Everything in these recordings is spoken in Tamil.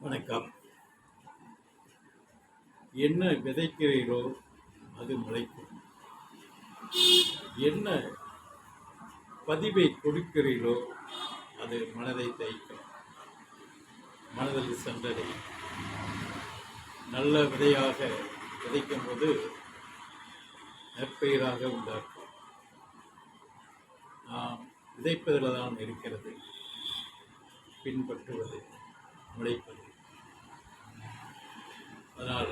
வணக்கம். என்ன விதைக்கிறீரோ அது முளைக்கும். என்ன பதிவை கொடுக்கிறீரோ அது மனதை தைக்கும், மனதில் சென்றடையும். நல்ல விதையாக விதைக்கும் போது நற்பெயராக உண்டாக்கும். நாம் விதைப்பதில் தான் இருக்கிறது, பின்பற்றுவது, முளைப்பது. அதனால்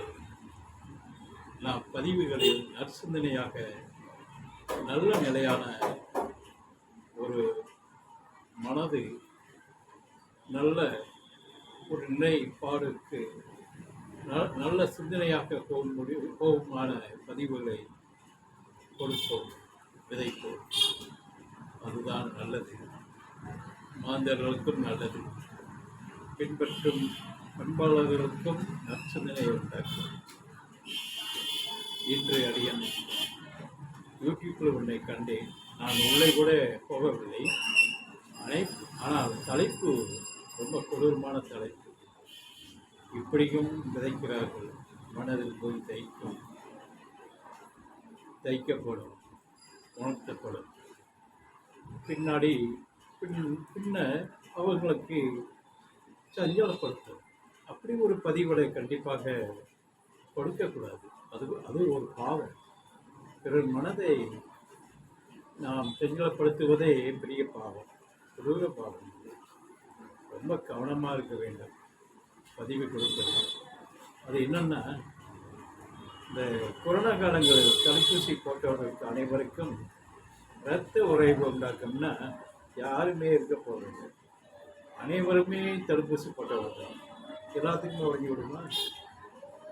நாம் பதிவுகளில் நற்சிந்தனையாக நல்ல நிலையான ஒரு மனது, நல்ல ஒரு நிலைப்பாடுக்கு நல்ல சிந்தனையாக போகுமான பதிவுகளை கொடுப்போம், விதைப்போம். அதுதான் நல்லது, மாந்தர்களுக்கும் நல்லது, பின்பற்றும் பண்பாளர்களுக்கும் நற்சிந்தனை உண்டாக்கும். இன்று அடியன் யூடியூப்பில் உன்னை கண்டேன். நான் உள்ளே கூட போகவில்லை. ஆனால் தலைப்பு ரொம்ப கொடூரமான தலைப்பு. இப்படியும் விதைக்கிறார்கள், மனதில் போய் தைக்கப்படும், உணர்த்தப்படும். பின்னாடி பின்ன அவர்களுக்கு சஞ்சலப்படுத்தும். அப்படி ஒரு பதிவுகளை கண்டிப்பாக கொடுக்கக்கூடாது. அது ஒரு பாவம். பிறர் மனதை நாம் சஞ்சலப்படுத்துவதே பெரிய பாவம், கொடூர பாவம். ரொம்ப கவனமாக இருக்க வேண்டும் பதிவு கொடுப்பது. அது என்னன்னா, இந்த கொரோனா காலங்களில் தடுப்பூசி போட்டவர்களுக்கு அனைவருக்கும் இரத்த உறைவு உண்டாக்கும்னா யாருமே இருக்க போகிறது. அனைவருமே தடுப்பூசி போட்டவர்கள் எல்லாத்துக்குமே உடஞ்சி விடுமா?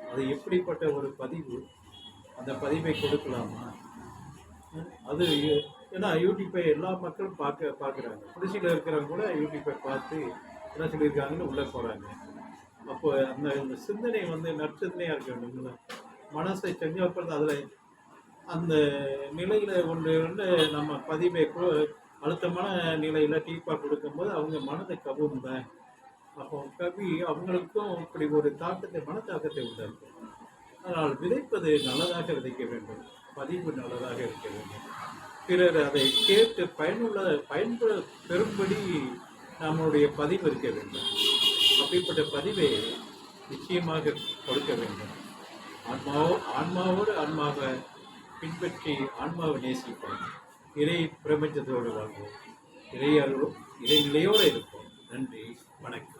அது எப்படிப்பட்ட ஒரு பதிவு? அந்த பதிவை கொடுக்கலாமா? அது ஏன்னா யூடியூப்பை எல்லா மக்களும் பார்க்குறாங்க. குடிசையில் இருக்கிறவங்க கூட யூடியூப்பை பார்த்து என்ன சொல்லியிருக்காங்கன்னு உள்ளே போகிறாங்க. அப்போ அந்த சிந்தனை நற்சிந்தனையாக இருக்க வேண்டும். மனசை செஞ்சப்படுறது அதில் அந்த நிலையில் ஒன்று நம்ம பதிவை அழுத்தமான நிலையில் டீப்பாக கொடுக்கும்போது அவங்க மனதை கவுங்க. அப்போ அவங்களுக்கும் இப்படி ஒரு தாக்கத்தை, மனத்தாக்கத்தை உண்டாக்கும். அதனால் விதைப்பது நல்லதாக விதைக்க வேண்டும், பதிவு நல்லதாக இருக்க வேண்டும். பிறர் அதை கேட்டு பெறும்படி நம்மளுடைய பதிவு இருக்க வேண்டும். அப்படிப்பட்ட பதிவை நிச்சயமாக கொடுக்க வேண்டும். ஆன்மாவோடு ஆன்மாவை பின்பற்றி ஆன்மாவை நேசிப்போம். இறை பிரபஞ்சத்தோடு வாழ்வோம், இறைநிலையோடு இருப்போம். நன்றி, வணக்கம்.